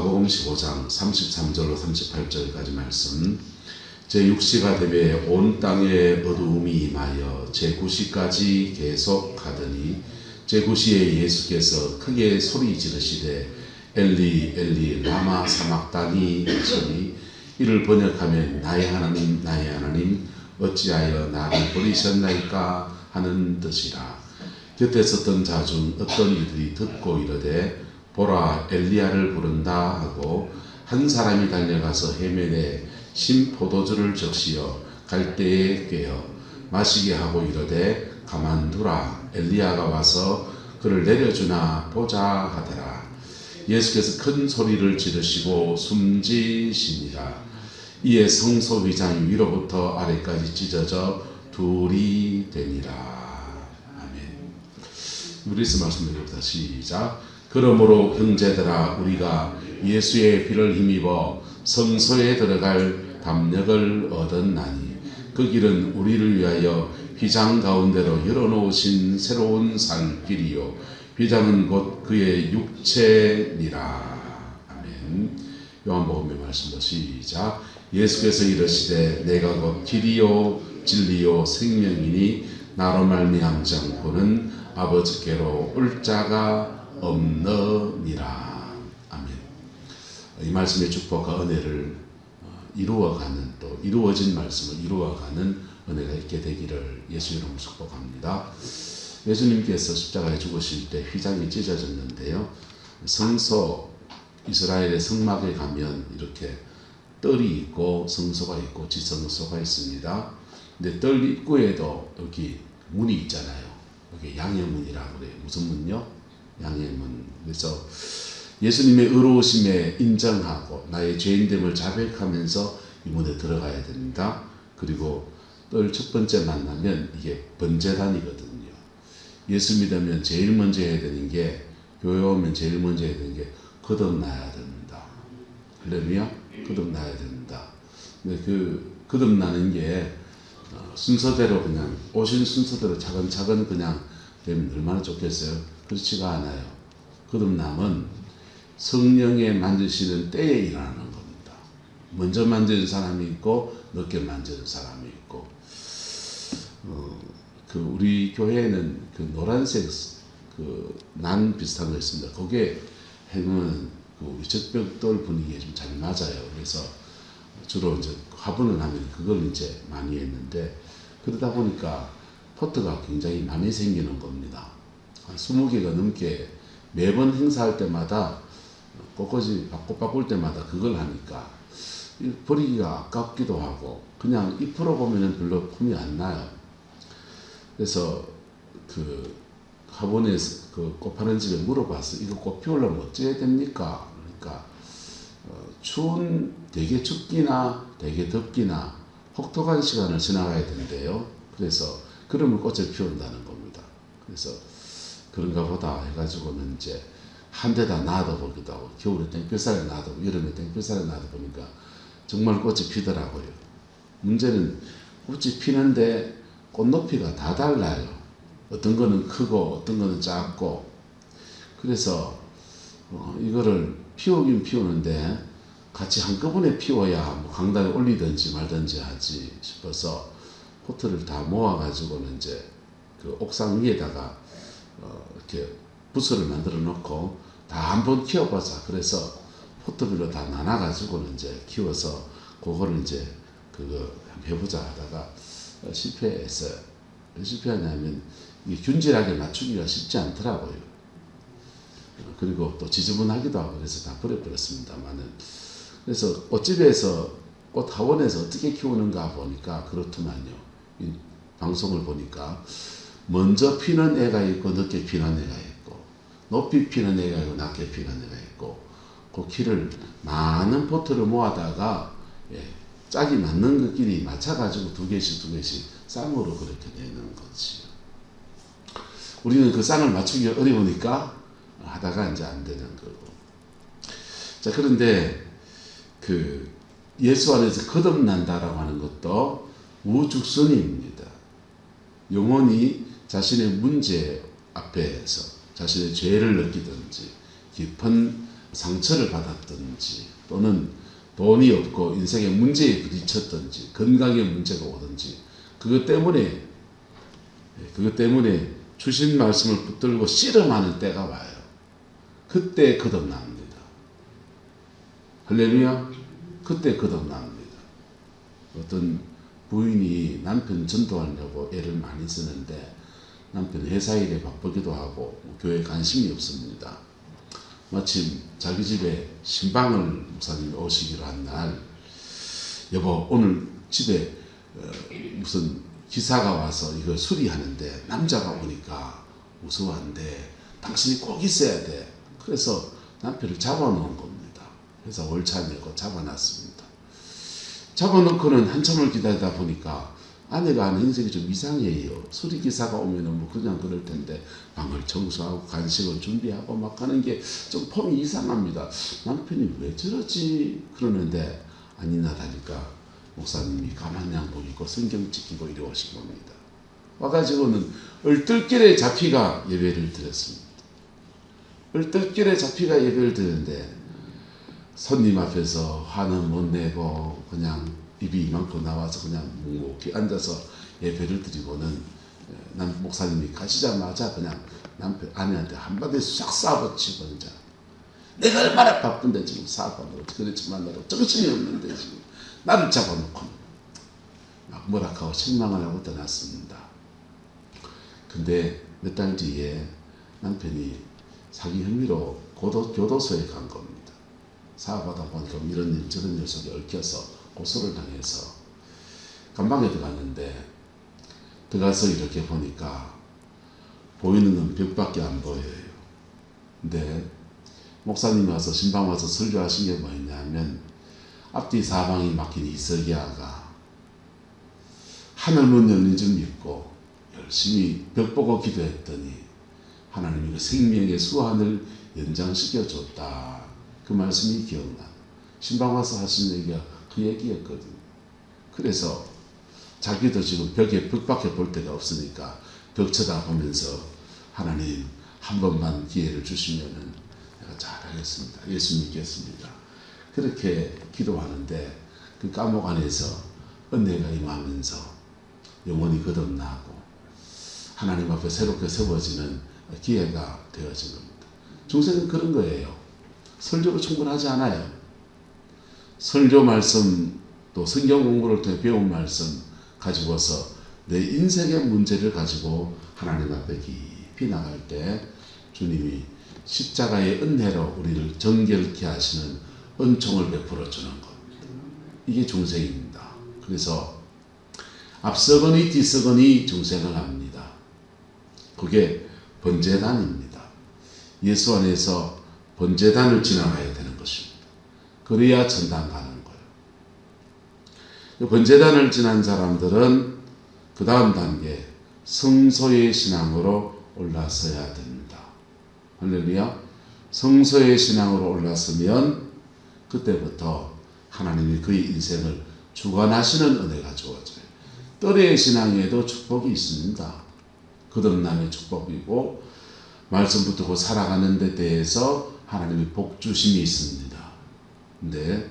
마가복음 15장 33절로 38절까지 말씀. 제6시가 되매 온 땅에 어두움이 임하여 제9시까지 계속하더니 제9시에 예수께서 크게 소리 지르시되 엘리 엘리 라마 사막다니 하시니 이를 번역하면 나의 하나님 나의 하나님 어찌하여 나를 버리셨나이까 하는 뜻이라. 곁에 섰던 자 중 어떤 이들이 듣고 이르되 보라 엘리야를 부른다 하고 한 사람이 달려가서 해면에 신 포도주를 적시어 갈대에 꿰어 마시게 하고 이르되 가만두라 엘리야가 와서 그를 내려주나 보자 하더라. 예수께서 큰 소리를 지르시고 숨지시니라. 이에 성소 위장이 위로부터 아래까지 찢어져 둘이 되니라. 아멘. 우리스 말씀드립니다. 시작. 그러므로 형제들아 우리가 예수의 피를 힘입어 성소에 들어갈 담력을 얻었나니 그 길은 우리를 위하여 휘장 가운데로 열어놓으신 새로운 살 길이요 휘장은 곧 그의 육체니라. 아멘. 요한복음의 말씀도 시작. 예수께서 이르시되 내가 곧 길이요 진리요 생명이니 나로 말미암지 않고는 아버지께로 올 자가 없느니라. 아멘. 이 말씀의 축복과 은혜를 이루어가는 또 이루어진 말씀을 이루어가는 은혜가 있게 되기를 예수 이름으로 축복합니다. 예수님께서 십자가에 죽으실 때 휘장이 찢어졌는데요. 성소 이스라엘의 성막에 가면 이렇게 뜰이 있고 성소가 있고 지성소가 있습니다. 근데 뜰 입구에도 여기 문이 있잖아요. 여기 양해문이라고 그래요. 무슨 문요? 양해문. 그래서 예수님의 의로우심에 인정하고 나의 죄인됨을 자백하면서 이 문에 들어가야 됩니다. 그리고 뜰 첫 번째 만나면 이게 번제단이거든요. 예수 믿으면 제일 먼저 해야 되는 게 교회 오면 제일 먼저 해야 되는 게 거듭나야 됩니다. 할렐루야. 거듭나야 됩니다. 근데 그 거듭나는 게 순서대로 그냥 오신 순서대로 차근차근 그냥 되면 얼마나 좋겠어요. 그렇지가 않아요. 거듭남은 성령에 만드시는 때에 일어나는 겁니다. 먼저 만드는 사람이 있고 늦게 만드는 사람이 있고 그 우리 교회에는 그 노란색 그 난 비슷한 거 있습니다. 거기에 해놓은 그 우리 적벽돌 분위기에 좀 잘 맞아요. 그래서 주로 이제 화분을 하면 그걸 이제 많이 했는데 그러다 보니까 포트가 굉장히 많이 생기는 겁니다. 한 20개가 넘게 매번 행사할 때마다 꽃꽂이 바꿀 때마다 그걸 하니까 버리기가 아깝기도 하고 그냥 잎으로 보면은 별로 폼이 안 나요. 그래서 그 화분에서 그 꽃 파는 집에 물어봤어요. 이거 꽃 피우려면 어찌해야 됩니까? 그러니까 되게 춥기나 되게 덥기나 혹독한 시간을 지나가야 된대요. 그래서 그러면 꽃을 피운다는 겁니다. 그래서 그런가 보다 해가지고는 이제 한 대다 놔둬보기도 하고 겨울에 땡볕살에 놔두고 여름에 땡볕살에 놔둬보니까 정말 꽃이 피더라고요. 문제는 꽃이 피는데 꽃 높이가 다 달라요. 어떤 거는 크고 어떤 거는 작고 그래서 이거를 피우긴 피우는데 같이 한꺼번에 피워야 뭐 강단에 올리든지 말든지 하지 싶어서 포트를 다 모아가지고는 이제 그 옥상 위에다가 이렇게 부스를 만들어 놓고 다 한번 키워보자. 그래서 포트별로 다 나눠가지고는 이제 키워서 그거를 이제 그거 한번 해보자 하다가 실패했어요. 왜 실패하냐면 이게 균질하게 맞추기가 쉽지 않더라고요. 그리고 또 지저분하기도 하고 그래서 다 버려버렸습니다만은 그래서 꽃집에서 꽃학원에서 어떻게 키우는가 보니까 그렇더만요. 이 방송을 보니까 먼저 피는 애가 있고 늦게 피는 애가 있고 높이 피는 애가 있고 낮게 피는 애가 있고 그 키를 많은 포트를 모아다가 짝이 맞는 것끼리 맞춰가지고 두 개씩 쌍으로 그렇게 되는 거지. 우리는 그 쌍을 맞추기가 어려우니까 하다가 이제 안 되는 거고. 자, 그런데 그 예수 안에서 거듭난다라고 하는 것도 우죽순입니다. 영혼이 자신의 문제 앞에서 자신의 죄를 느끼든지 깊은 상처를 받았든지 또는 돈이 없고 인생의 문제에 부딪혔든지 건강에 문제가 오든지 그것 때문에 주신 말씀을 붙들고 씨름하는 때가 와요. 그때 거듭납니다. 할렐루야. 그때 거듭납니다. 어떤 부인이 남편 전도하려고 애를 많이 쓰는데 남편 회사 일에 바쁘기도 하고 교회에 관심이 없습니다. 마침 자기 집에 신방을 목사님이 오시기로 한 날, 여보 오늘 집에 무슨 기사가 와서 이거 수리하는데 남자가 오니까 무서워한데 당신이 꼭 있어야 돼. 그래서 남편을 잡아놓은 겁니다. 그래서 월차 내고 잡아놨습니다. 잡아놓고는 한참을 기다리다 보니까 아내가 하는 인생이 좀 이상해요. 수리기사가 오면은 뭐 그냥 그럴 텐데 방을 청소하고 간식을 준비하고 막 하는 게 좀 폼이 이상합니다. 남편이 왜 저러지? 그러는데 아니나 다를까 목사님이 가만 양복 입고 성경 지키고 이리 오신 겁니다. 와가지고는 얼떨결에 잡히가 예배를 드렸습니다. 얼떨결에 잡히가 예배를 드렸는데 손님 앞에서 화는 못 내고 그냥 입이 이만큼 나와서 그냥 묵묵히 앉아서 예배를 드리고는 목사님이 가시자마자 그냥 남편 아내한테 한마디 싹 쏴붙이고 이제 내가 얼마나 바쁜데 지금 사업하고 그렇지 만나고 정신이 없는데 지금 나를 잡아놓고 막 뭐라카고 책망을 하고 떠났습니다. 근데 몇 달 뒤에 남편이 사기 혐의로 교도소에 간 겁니다. 사업하다 보니까 이런 일 저런 일 속에 얽혀서 고소를 당해서 감방에 들어갔는데 들어가서 이렇게 보니까 보이는 건 벽밖에 안 보여요. 근데 목사님이 와서 신방 와서 설교하신 게 뭐였냐면 앞뒤 사방이 막힌 이석이아가 하늘문 열린 줄 믿고 열심히 벽 보고 기도했더니 하나님이 그 생명의 수완을 연장시켜 줬다. 그 말씀이 기억나. 신방 와서 하신 얘기가 그 얘기였거든요. 그래서 자기도 지금 벽 밖에 볼 데가 없으니까 벽 쳐다보면서 하나님 한 번만 기회를 주시면은 내가 잘하겠습니다. 예수 믿겠습니다. 그렇게 기도하는데 그 감옥 안에서 은혜가 임하면서 영혼이 거듭나고 하나님 앞에 새롭게 세워지는 기회가 되어진 겁니다. 중생은 그런 거예요. 설교로 충분하지 않아요. 설교 말씀 또 성경 공부를 통해 배운 말씀 가지고서 내 인생의 문제를 가지고 하나님 앞에 깊이 나갈 때 주님이 십자가의 은혜로 우리를 정결케 하시는 은총을 베풀어 주는 겁니다. 이게 중생입니다. 그래서 앞서거니 뒤서거니 중생을 합니다. 그게 번제단입니다. 예수 안에서 번제단을 지나가야 되는 것입니다. 그래야 천당 가는 거예요. 번제단을 지난 사람들은 그 다음 단계 성소의 신앙으로 올라서야 됩니다. 할렐루야. 성소의 신앙으로 올라서면 그때부터 하나님이 그의 인생을 주관하시는 은혜가 주어져요. 뜰의 신앙에도 축복이 있습니다. 거듭남의 축복이고 말씀 붙들고 살아가는 데 대해서 하나님의 복주심이 있습니다. 근데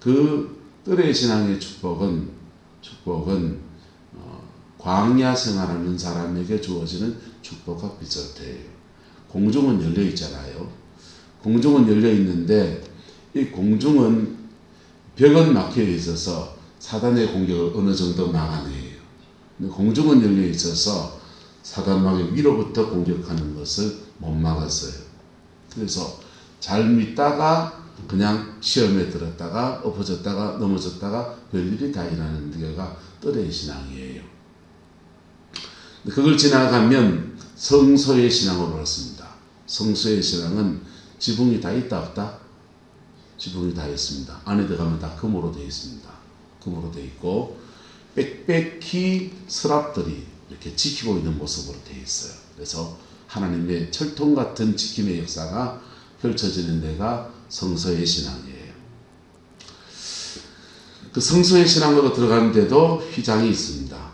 그 뜰의 신앙의 축복은 광야 생활하는 사람에게 주어지는 축복과 비슷해요. 공중은 열려 있잖아요. 공중은 열려 있는데 이 공중은 벽은 막혀 있어서 사단의 공격을 어느 정도 막아내요. 근데 공중은 열려 있어서 사단망의 위로부터 공격하는 것을 못 막았어요. 그래서 잘 믿다가 그냥 시험에 들었다가 엎어졌다가 넘어졌다가 별일이 다 일어나는 데가 뜰의 신앙이에요. 그걸 지나가면 성소의 신앙으로 왔습니다. 성소의 신앙은 지붕이 다 있다 없다? 지붕이 다 있습니다. 안에 들어가면 다 금으로 되어 있습니다. 금으로 되어 있고 빽빽히 서랍들이 이렇게 지키고 있는 모습으로 되어 있어요. 그래서 하나님의 철통 같은 지킴의 역사가 펼쳐지는 데가 성소의 신앙이에요. 그 성소의 신앙으로 들어가는데도 휘장이 있습니다.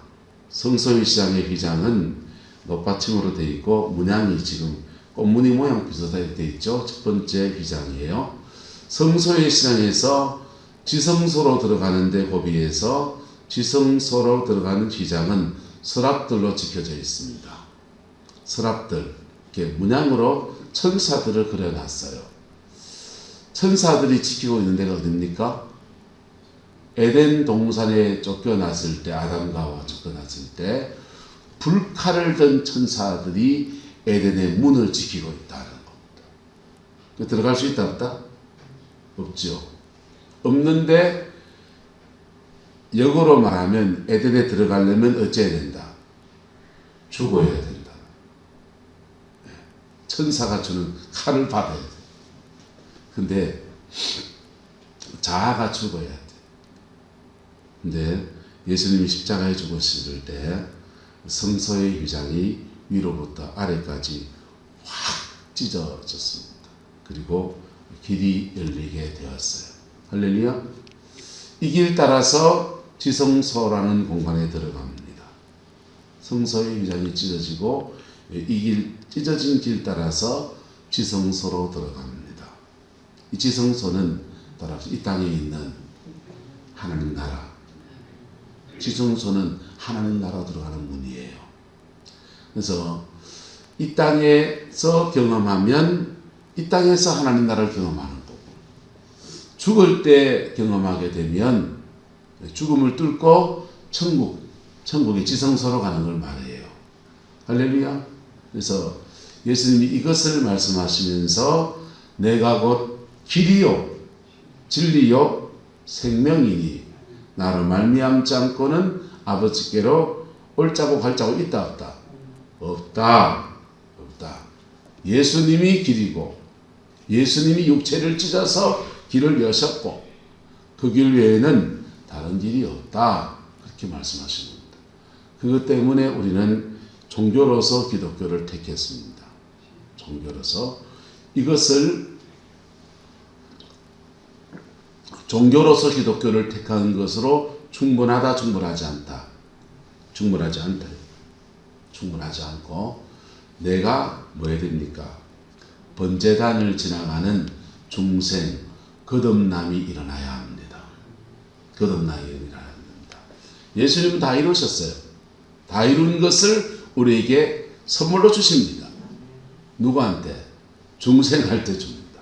성소의 신앙의 휘장은 높받침으로 되어 있고 문양이 지금 꽃무늬 모양 비슷하게 되어 있죠. 첫 번째 휘장이에요. 성소의 휘장에서 지성소로 들어가는데 고비에서 지성소로 들어가는 휘장은 서랍들로 지켜져 있습니다. 서랍들, 이렇게 문양으로 천사들을 그려놨어요. 천사들이 지키고 있는 데가 어딥니까? 에덴 동산에 쫓겨났을 때, 아담과 하와 쫓겨났을 때 불칼을 든 천사들이 에덴의 문을 지키고 있다는 겁니다. 들어갈 수 있다 없다? 없죠. 없는데 역으로 말하면 에덴에 들어가려면 어째야 된다? 죽어야 된다. 천사가 주는 칼을 받아야 돼. 근데 자아가 죽어야 돼. 근데 예수님이 십자가에 죽으실 때 성소의 휘장이 위로부터 아래까지 확 찢어졌습니다. 그리고 길이 열리게 되었어요. 할렐루야. 이 길 따라서 지성소라는 공간에 들어갑니다. 성소의 휘장이 찢어지고 이 찢어진 길 따라서 지성소로 들어갑니다. 이 지성소는 따라서 이 땅에 있는 하나님 나라. 지성소는 하나님 나라 들어가는 문이에요. 그래서 이 땅에서 경험하면 이 땅에서 하나님 나라를 경험하는 거고, 죽을 때 경험하게 되면 죽음을 뚫고 천국의 지성소로 가는 걸 말해요. 할렐루야. 그래서 예수님이 이것을 말씀하시면서 내가 곧 길이요 진리요 생명이니 나로 말미암지 않고는 아버지께로 올 자고 갈 자고 있다 없다? 없다. 예수님이 길이고 예수님이 육체를 찢어서 길을 여셨고 그 길 외에는 다른 길이 없다. 그렇게 말씀하시는 겁니다. 그것 때문에 우리는 종교로서 기독교를 택했습니다. 종교로서 이것을 종교로서 기독교를 택한 것으로 충분하다, 충분하지 않다. 충분하지 않다. 충분하지 않고 내가 뭐 해야 됩니까? 번제단을 지나가는 중생, 거듭남이 일어나야 합니다. 거듭남이 일어나야 합니다. 예수님은 다 이루셨어요. 다 이룬 것을 우리에게 선물로 주십니다. 누구한테? 중생할 때 줍니다.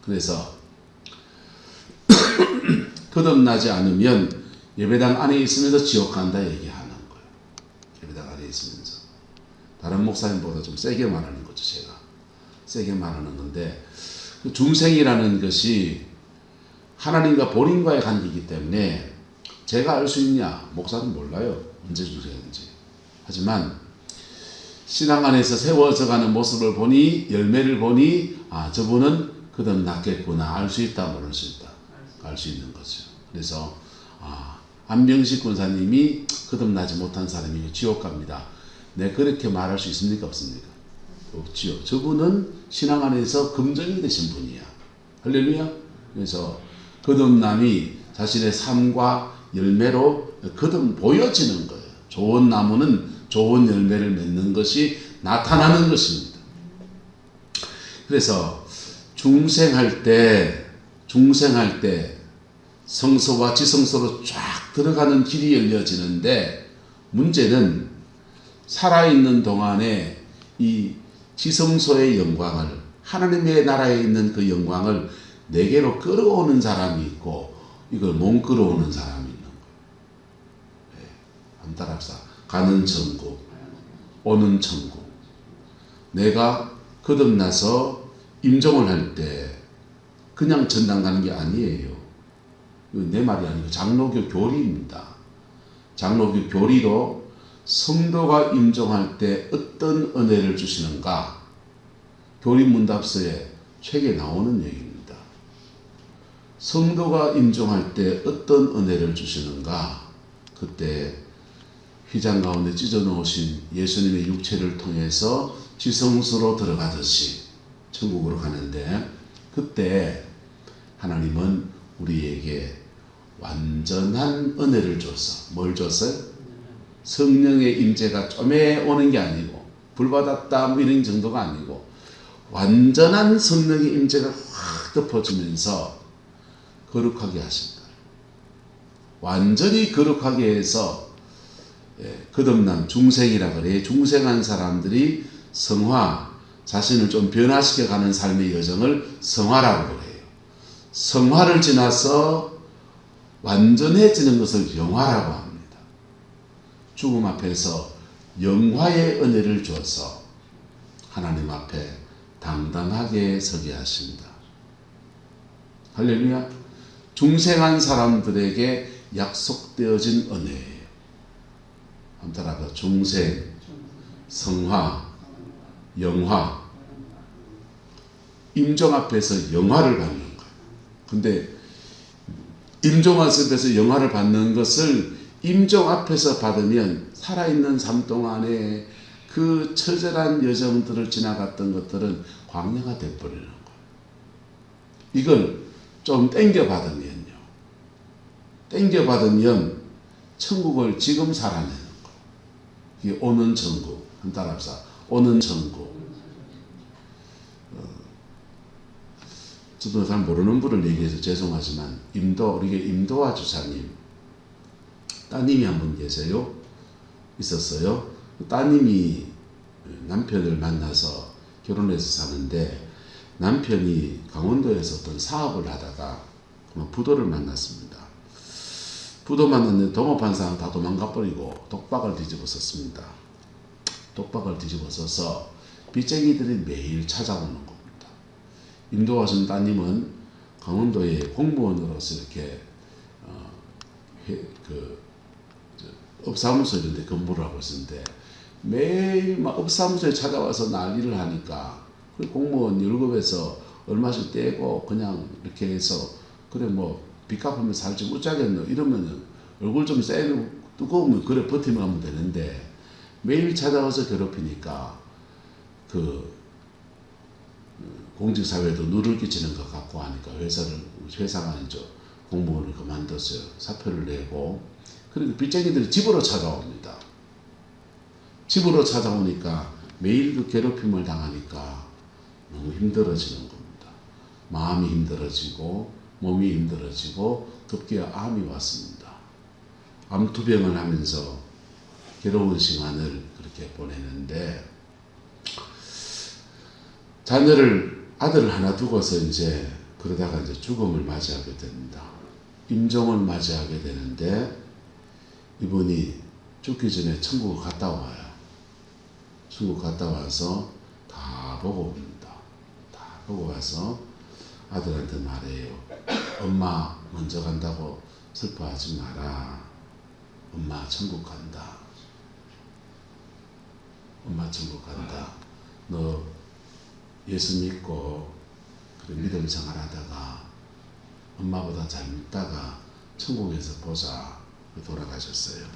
그래서 거듭나지 않으면 예배당 안에 있으면서 지옥 간다 얘기하는 거예요. 예배당 안에 있으면서. 다른 목사님보다 좀 세게 말하는 거죠. 제가 세게 말하는 건데 그 중생이라는 것이 하나님과 본인과의 관계이기 때문에 제가 알 수 있냐? 목사는 몰라요. 언제 중생인지. 하지만 신앙 안에서 세워져가는 모습을 보니 열매를 보니 저분은 거듭났겠구나 알 수 있다 모를 수 있다 알 수 있는 거죠. 그래서 안병식 권사님이 거듭나지 못한 사람이 지옥 갑니다. 네, 그렇게 말할 수 있습니까? 없습니까? 없지요. 저분은 신앙 안에서 검증이 되신 분이야. 할렐루야. 그래서 거듭남이 자신의 삶과 열매로 보여지는 거예요. 좋은 나무는 좋은 열매를 맺는 것이 나타나는 것입니다. 그래서 중생할 때 성소와 지성소로 쫙 들어가는 길이 열려지는데 문제는 살아있는 동안에 이 지성소의 영광을 하나님의 나라에 있는 그 영광을 내게로 끌어오는 사람이 있고 이걸 못 끌어오는 사람이 있는 거예요. 한 따라합시다. 가는 천국, 오는 천국. 내가 거듭나서 임종을 할 때 그냥 전당 가는 게 아니에요. 내 말이 아니고 장로교 교리입니다. 장로교 교리로 성도가 임종할 때 어떤 은혜를 주시는가? 교리문답서에 책에 나오는 얘기입니다. 성도가 임종할 때 어떤 은혜를 주시는가? 그때 휘장 가운데 찢어 놓으신 예수님의 육체를 통해서 지성소로 들어가듯이 천국으로 가는데 그때 하나님은 우리에게 완전한 은혜를 줬어. 뭘 줬어요? 성령의 임재가 좀에 오는 게 아니고 불 받았다 뭐 이런 정도가 아니고 완전한 성령의 임재가 확 덮어주면서 거룩하게 하신다. 완전히 거룩하게 해서 거듭난 중생이라 그래. 중생한 사람들이 성화, 자신을 좀 변화시켜 가는 삶의 여정을 성화라고 그래요. 성화를 지나서 완전해지는 것을 영화라고 합니다. 죽음 앞에서 영화의 은혜를 주어서 하나님 앞에 당당하게 서게 하십니다. 할렐루야. 중생한 사람들에게 약속되어진 은혜예요. 한번 따라가. 중생, 성화, 영화. 임종 앞에서 영화를 받는 거예요. 근데 임종 앞에서 영화를 받는 것을 임종 앞에서 받으면 살아있는 삶 동안에 그 처절한 여정들을 지나갔던 것들은 광야가 되어버리는 거예요. 이걸 좀 땡겨 받으면 천국을 지금 살아내는 거예요. 이게 오는 천국. 한 따라합시다. 오는 천국. 저도 잘 모르는 분을 얘기해서 죄송하지만 우리 임도화 주사님 따님이 한 분 계세요. 있었어요. 따님이 남편을 만나서 결혼해서 사는데 남편이 강원도에서 어떤 사업을 하다가 부도를 만났습니다. 부도 만났는데 동업한 사람 다 도망가버리고 독박을 뒤집어 썼습니다. 독박을 뒤집어 써서 빚쟁이들이 매일 찾아오는 겁니다. 임도하신 따님은 강원도에 공무원으로서 이렇게 업사무소 이런 데 근무를 하고 있었는데 매일 막 업사무소에 찾아와서 난리를 하니까 공무원 월급에서 얼마씩 떼고 그냥 이렇게 해서 그래 뭐 빚 갚으면 살지 못하겠노 이러면은 얼굴 좀 세고 뜨거우면 그래 버티면 하면 되는데 매일 찾아와서 괴롭히니까 그 공직사회도 누를 끼치는 것 같고 하니까 회사가 아니죠. 공무원을 그만뒀어요. 사표를 내고. 그리고 빚쟁이들이 집으로 찾아옵니다. 집으로 찾아오니까 매일 그 괴롭힘을 당하니까 너무 힘들어지는 겁니다. 마음이 힘들어지고 몸이 힘들어지고 급기야 암이 왔습니다. 암투병을 하면서 괴로운 시간을 그렇게 보내는데 아들을 하나 두고서 그러다가 죽음을 맞이하게 됩니다. 임종을 맞이하게 되는데 이분이 죽기 전에 천국을 갔다 와요. 천국 갔다 와서 다 보고 옵니다. 다 보고 와서 아들한테 말해요. 엄마 먼저 간다고 슬퍼하지 마라. 엄마 천국 간다. 엄마 천국 간다. 너 예수 믿고 믿음 생활하다가 엄마보다 잘 믿다가 천국에서 보자. 돌아가셨어요.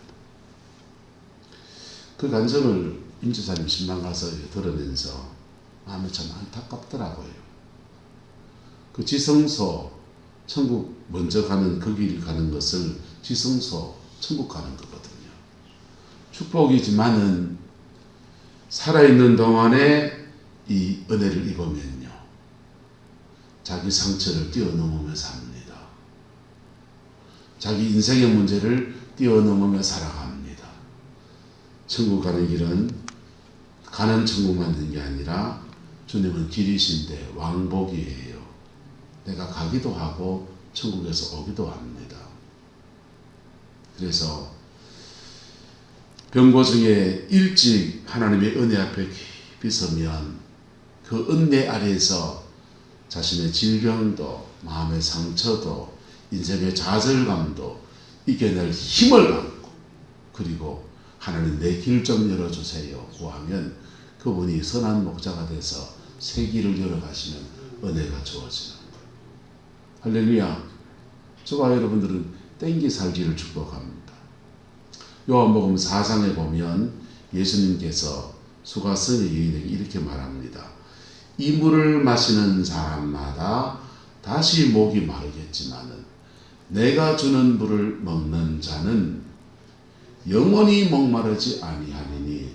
그 간증을 임지사님 신방 가서 들으면서 마음이 참 안타깝더라고요. 그 지성소 천국 먼저 가는 그 길 가는 것을 지성소 천국 가는 거거든요. 축복이지만은 살아있는 동안에 이 은혜를 입으면요 자기 상처를 뛰어넘으며 삽니다. 자기 인생의 문제를 뛰어넘으며 살아갑니다. 천국 가는 길은 가는 천국만 있는 게 아니라 주님은 길이신데 왕복이에요. 내가 가기도 하고 천국에서 오기도 합니다. 그래서 병고 중에 일찍 하나님의 은혜 앞에 깊이 서면 그 은혜 아래에서 자신의 질병도 마음의 상처도 인생의 좌절감도 이겨낼 힘을 받고 그리고 하나님 내 길 좀 열어주세요 구하면 그분이 선한 목자가 돼서 새 길을 열어가시는 은혜가 주어지는 거예요. 할렐루야. 저와 여러분들은 땡기 살기를 축복합니다. 요한복음 4장에 보면 예수님께서 수가성의 여인에게 이렇게 말합니다. 이 물을 마시는 사람마다 다시 목이 마르겠지만은 내가 주는 물을 먹는 자는 영원히 목마르지 아니하리니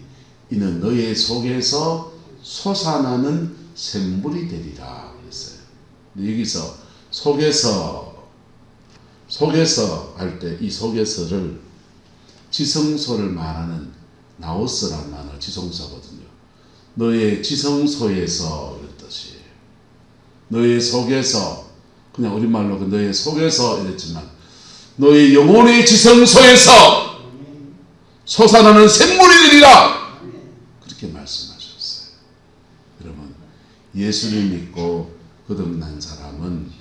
이는 너의 속에서 솟아나는 샘물이 되리라 그랬어요. 여기서 속에서 할 때 이 속에서를 지성소를 말하는 나오스란 단어 지성소거든요. 너의 지성소에서 이런 뜻이에요. 너의 속에서, 그냥 우리말로 너의 속에서 이랬지만 너의 영혼의 지성소에서 솟아나는 샘물이 되리라 그렇게 말씀하셨어요. 여러분, 예수를 믿고 거듭난 사람은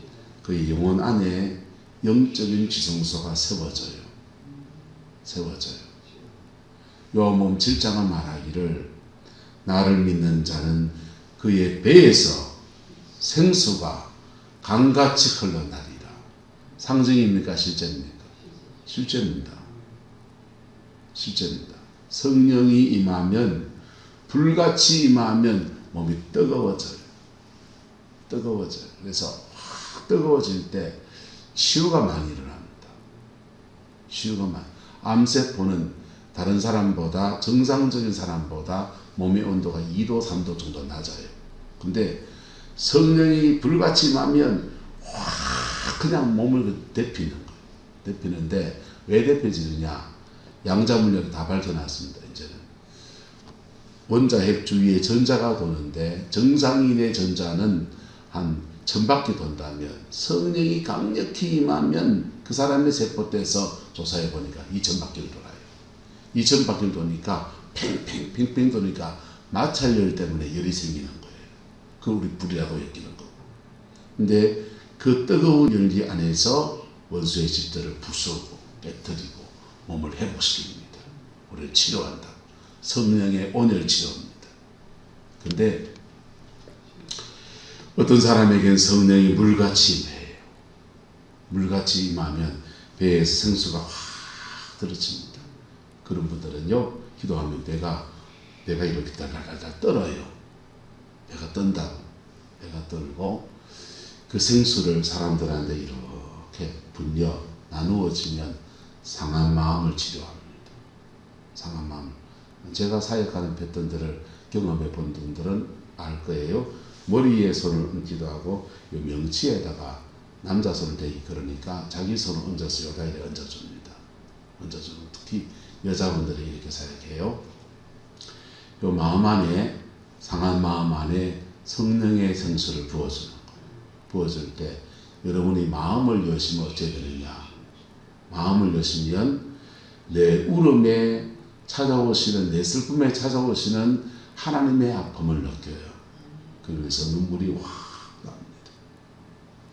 그의 영혼 안에 영적인 지성소가 세워져요. 요한복음 7장은 말하기를 나를 믿는 자는 그의 배에서 생수가 강같이 흘러나리라. 상징입니까? 실제입니까? 실제입니다. 성령이 임하면, 불같이 임하면 몸이 뜨거워져요. 그래서 확 뜨거워질 때 치유가 많이 일어납니다. 암세포는 다른 사람보다, 정상적인 사람보다 몸의 온도가 2도 3도 정도 낮아요. 근데 성령이 불같이 임하면 확 그냥 몸을 데피는 거예요. 데피는데 왜 데펴지느냐? 양자물력이 다 밝혀놨습니다. 이제는 원자 핵 주위에 전자가 도는데 정상인의 전자는 한 1000바퀴 돈다면 성령이 강력히 임하면 그 사람의 세포대에서 조사해 보니까 2000바퀴를 돌아요. 2000바퀴를 도니까 팽팽 도니까 마찰열 때문에 열이 생기는 거예요. 그 우리 불이라고 엮이는 거고. 근데 그 뜨거운 열기 안에서 원수의 집들을 부수고 깨뜨리고 몸을 회복시킵니다. 우리를 치료한다. 성령의 온열 치료입니다. 근데 어떤 사람에겐 성령이 물같이 임해요. 물같이 임하면 배에서 생수가 확 들어칩니다. 그런 분들은요, 기도하면 배가 이렇게 달달달달 떨어요. 배가 떤다고. 배가 떨고 그 생수를 사람들한테 이렇게 분려 나누어지면 상한 마음을 치료합니다. 상한 마음. 제가 사역하는 패턴들을 경험해 본 분들은 알 거예요. 머리에 손을 얹기도 하고 요 명치에다가 남자 손을 대기, 그러니까 자기 손을 얹어서 여기다 얹어줍니다. 얹어주는, 특히 여자분들이 이렇게 사역해요. 요 마음 안에, 상한 마음 안에 성령의 생수를 부어주는 거예요. 부어줄 때 여러분이 마음을 여시면 어찌 되느냐? 마음을 여시면 내 울음에 찾아오시는, 내 슬픔에 찾아오시는 하나님의 아픔을 느껴요. 그러면서 눈물이 확 납니다.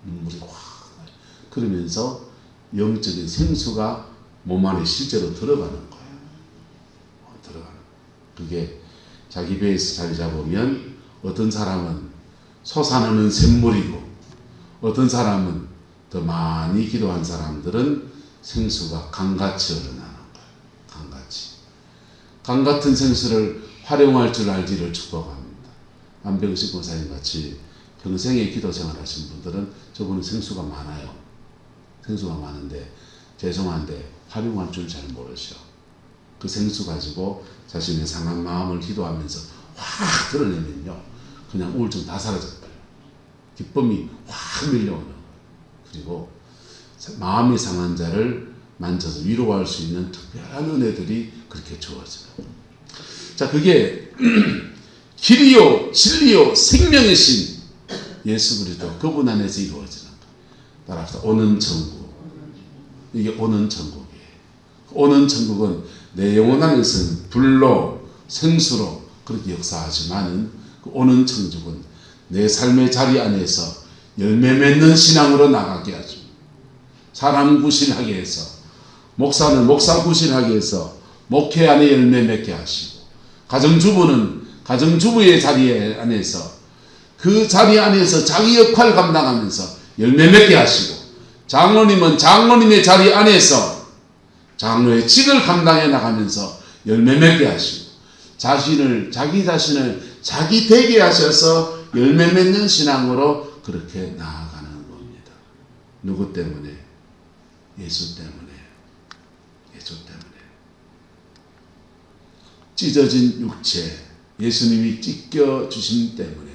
눈물이 확 나요. 그러면서 영적인 생수가 몸 안에 실제로 들어가는 거예요. 그게 자기 배에서 자리 잡으면 어떤 사람은 솟아나는 샘물이고, 어떤 사람은 더 많이 기도한 사람들은 생수가 강같이 흘러나는 거예요. 강 같은 생수를 활용할 줄 알기를 축복합니다. 안병식 권사님 같이 평생에 기도 생활 하신 분들은 저분은 생수가 많아요. 생수가 많은데 죄송한데 활용할 줄 잘 모르셔. 그 생수 가지고 자신의 상한 마음을 기도하면서 확 드러내면요, 그냥 우울증 다 사라져버려요. 기쁨이 확 밀려오는 거예요. 그리고 마음이 상한 자를 만져서 위로할 수 있는 특별한 은혜들이 그렇게 주어져요. 자, 그게 길이요 진리요 생명의 신 예수 그리스도, 그분 안에서 이루어지는 거예요. 따라서 오는 천국. 이게 오는 천국이에요. 오는 천국은 내 영혼 안에서는 불로 생수로 그렇게 역사하지만은, 그 오는 천국은 내 삶의 자리 안에서 열매 맺는 신앙으로 나가게 하죠. 사람 구실하게 해서, 목사는 목사 구실하게 해서 목회 안에 열매 맺게 하시고, 가정주부는 가정주부의 자리 안에서 그 자리 안에서 자기 역할 감당하면서 열매 맺게 하시고, 장로님은 장로님의 자리 안에서 장로의 직을 감당해 나가면서 열매 맺게 하시고, 자기 자신을 자기 되게 하셔서 열매 맺는 신앙으로 그렇게 나아가는 겁니다. 누구 때문에? 예수 때문에. 찢어진 육체, 예수님이 찢겨 주신 때문에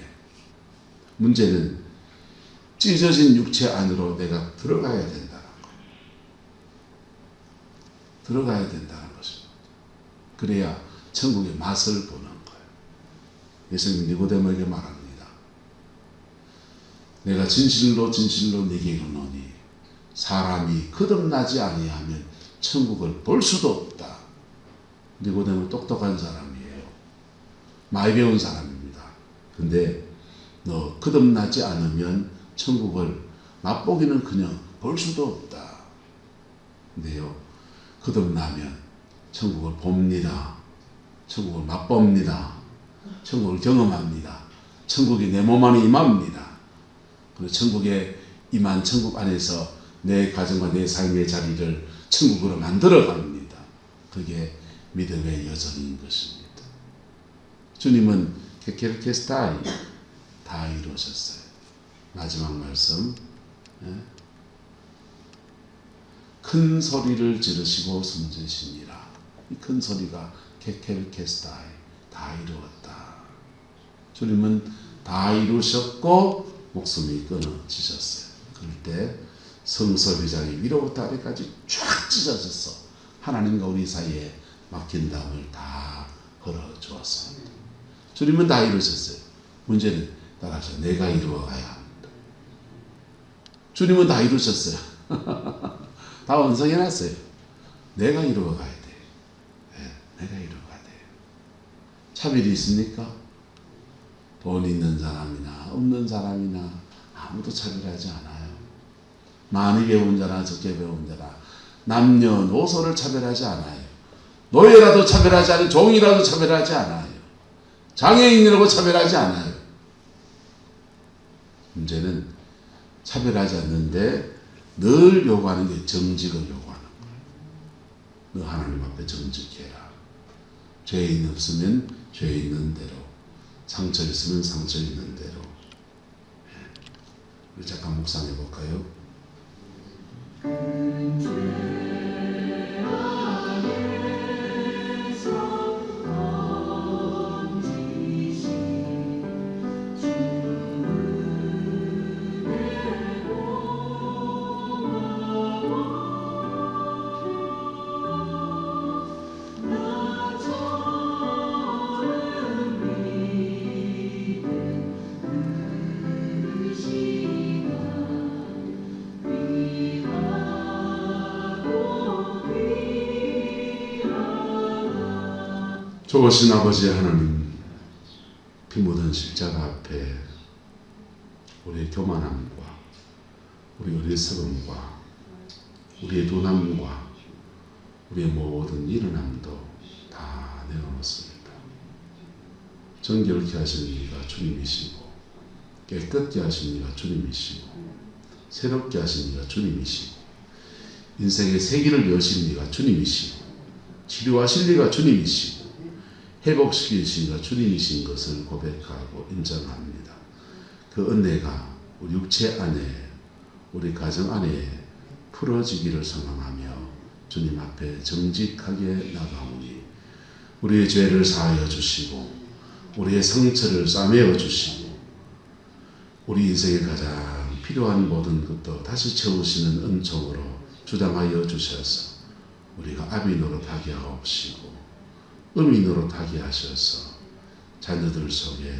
문제는 찢어진 육체 안으로 내가 들어가야 된다는 거예요. 들어가야 된다는 것입니다. 그래야 천국의 맛을 보는 거예요. 예수님 니고데모에게 말합니다. 내가 진실로 진실로 네게 이르노니 사람이 거듭나지 아니하면 천국을 볼 수도 없다. 니고데모 똑똑한 사람이에요. 많이 배운 사람입니다. 근데 너 거듭나지 않으면 천국을 맛보기는 볼 수도 없다. 근데요, 거듭나면 천국을 봅니다. 천국을 맛봅니다. 천국을 경험합니다. 천국이 내 몸 안에 임합니다. 그리고 천국에 임한 천국 안에서 내 가정과 내 삶의 자리를 천국으로 만들어 갑니다. 그게 믿음의 여정인 것입니다. 주님은 케켈케스타이 다 이루셨어요. 마지막 말씀, 큰 소리를 지르시고 숨지시니라. 이 큰 소리가 케켈케스타이 다 이루었다. 주님은 다 이루셨고 목숨이 끊어지셨어요. 그럴 때 성서비장이 위로부터 아래까지 쫙 찢어져서 하나님과 우리 사이에 막힌 담을 다 걸어주었습니다. 주님은 다 이루셨어요. 문제는 따라서 내가 이루어가야 합니다. 주님은 다 이루셨어요. 다 완성해놨어요. 내가 이루어가야 돼. 내가 이루어가야 돼. 차별이 있습니까? 돈 있는 사람이나 없는 사람이나 아무도 차별하지 않아요. 많이 배운 자나 적게 배운 자나 남녀노소를 차별하지 않아요. 노예라도 차별하지 않아요. 종이라도 차별하지 않아요. 장애인이라고 차별하지 않아요. 문제는 차별하지 않는데 늘 요구하는 게 정직을 요구하는 거예요. 너 하나님 앞에 정직해라. 죄인 없으면 죄 있는 대로, 상처 있으면 상처 있는 대로. 우리 잠깐 묵상해 볼까요? 좋으신 아버지 하나님, 피 묻은 십자가 앞에 우리의 교만함과 우리의 어리석음과 우리의 둔함과 우리의 모든 일어남도 다 내어놓습니다. 정결케 하신 이가 주님이시고 깨끗게 하신 이가 주님이시고 새롭게 하신 이가 주님이시고 인생의 세기를 여신 이가 주님이시고 치료하실 이가 주님이시고 회복시키신 이가 주님이신 것을 고백하고 인정합니다. 그 은혜가 우리 육체 안에 우리 가정 안에 풀어지기를 소망하며 주님 앞에 정직하게 나가오니 우리의 죄를 사하여 주시고 우리의 상처를 싸매어 주시고 우리 인생에 가장 필요한 모든 것도 다시 채우시는 은총으로 주장하여 주셔서 우리가 아비 노릇하게 하옵시고 음이 노릇하게 하셔서 자녀들 속에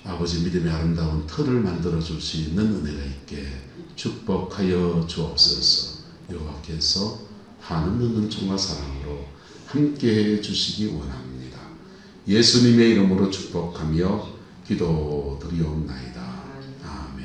아버지 믿음의 아름다운 터를 만들어 줄 수 있는 은혜가 있게 축복하여 주옵소서. 여호와께서 한없는 은총과 사랑으로 함께해 주시기 원합니다. 예수님의 이름으로 축복하며 기도드리옵나이다.